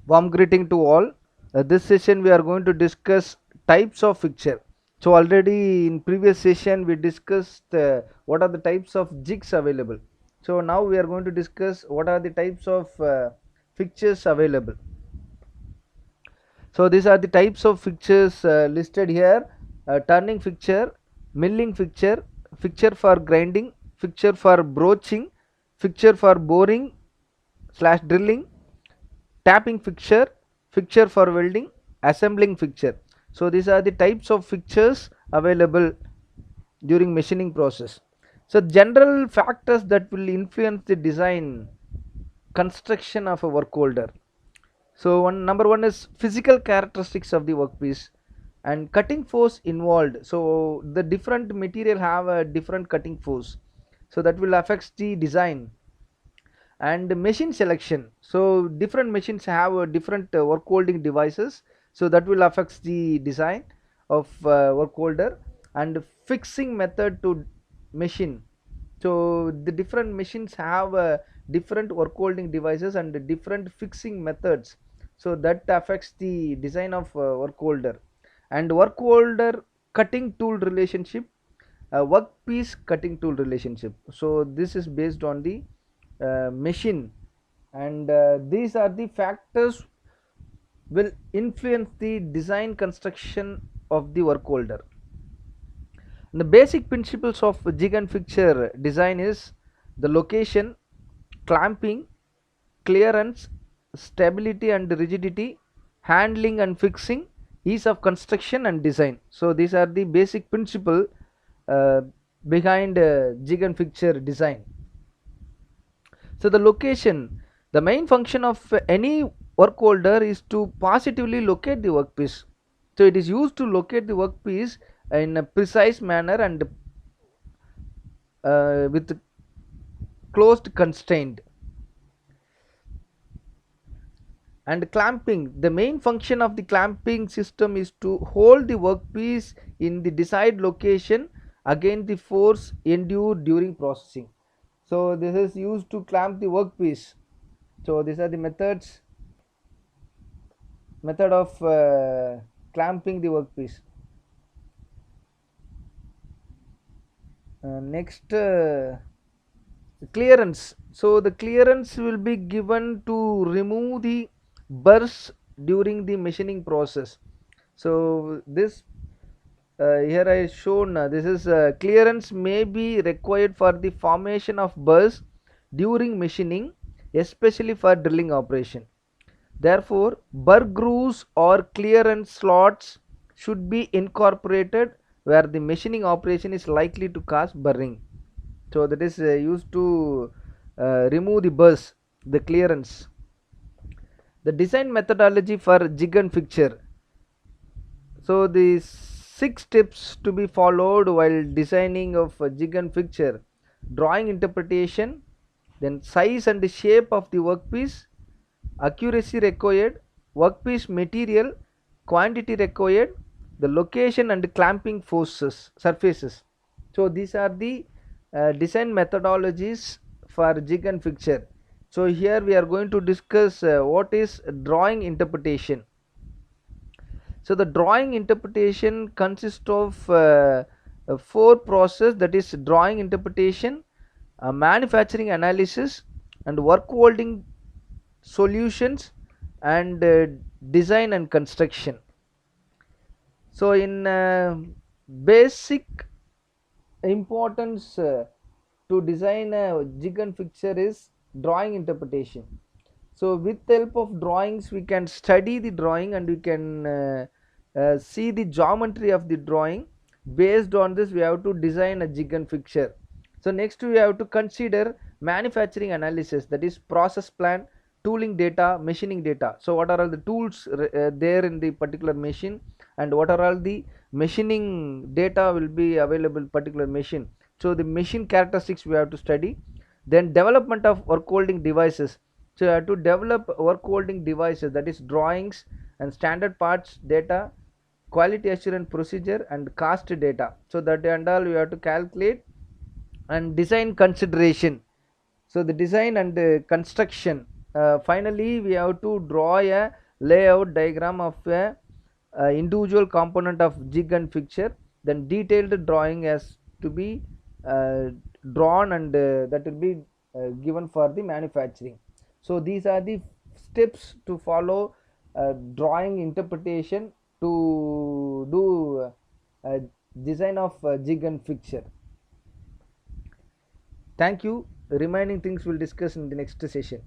Warm greeting to all. This session we are going to discuss types of fixture. So already in previous session we discussed what are the types of jigs available. So now we are going to discuss what are the types of fixtures available. So these are the types of fixtures listed here: turning fixture, milling fixture, fixture for grinding, fixture for broaching, fixture for boring slash drilling, tapping fixture, fixture for welding, assembling fixture. So these are the types of fixtures available during machining process. So general factors that will influence the design construction of a work holder. So number one is physical characteristics of the workpiece and cutting force involved. So the different material have a different cutting force, so that will affect the design. And machine selection, so different machines have different work holding devices, so that will affect the design of work holder. And fixing method to machine, so the different machines have different work holding devices and different fixing methods, so that affects the design of work holder. And work holder cutting tool relationship, workpiece cutting tool relationship, so this is based on the machine. And these are the factors will influence the design construction of the work holder. And the basic principles of jig and fixture design is the location, clamping, clearance, stability and rigidity, handling and fixing, ease of construction and design. So these are the basic principle uh, behind jig and fixture design. So the location, the main function of any work holder is to positively locate the workpiece. So it is used to locate the workpiece in a precise manner and with closed constraint. And clamping, the main function of the clamping system is to hold the workpiece in the desired location against the force endured during processing. So this is used to clamp the workpiece. So these are the method of clamping the workpiece. Next, clearance. So the clearance will be given to remove the burrs during the machining process. So this here I shown this is clearance may be required for the formation of burrs during machining, especially for drilling operation. Therefore, burr grooves or clearance slots should be incorporated where the machining operation is likely to cause burring. So that is used to remove the burrs, the clearance. The design methodology for jig and fixture. So the 6 steps to be followed while designing of a jig and fixture: drawing interpretation, then size and shape of the workpiece, accuracy required, workpiece material, quantity required, the location and clamping forces surfaces. So these are the design methodologies for jig and fixture. So here we are going to discuss what is drawing interpretation. So the drawing interpretation consists of 4 process, that is drawing interpretation, manufacturing analysis, and work holding solutions, and design and construction. So in basic importance to design a jig and fixture is drawing interpretation. So with the help of drawings we can study the drawing and we can see the geometry of the drawing. Based on this we have to design a jig and fixture. So next we have to consider manufacturing analysis, that is process plan, tooling data, machining data. So what are all the tools there in the particular machine, and what are all the machining data will be available particular machine. So the machine characteristics we have to study. Then development of work holding devices. So you have to develop work holding devices, that is drawings and standard parts data, quality assurance procedure and cost data. So that and all you have to calculate. And design consideration, so the design and construction Finally we have to draw a layout diagram of a individual component of jig and fixture. Then detailed drawing has to be drawn, and that will be given for the manufacturing. So these are the steps to follow drawing interpretation to do design of jig and fixture. Thank you. Remaining things we'll discuss in the next session.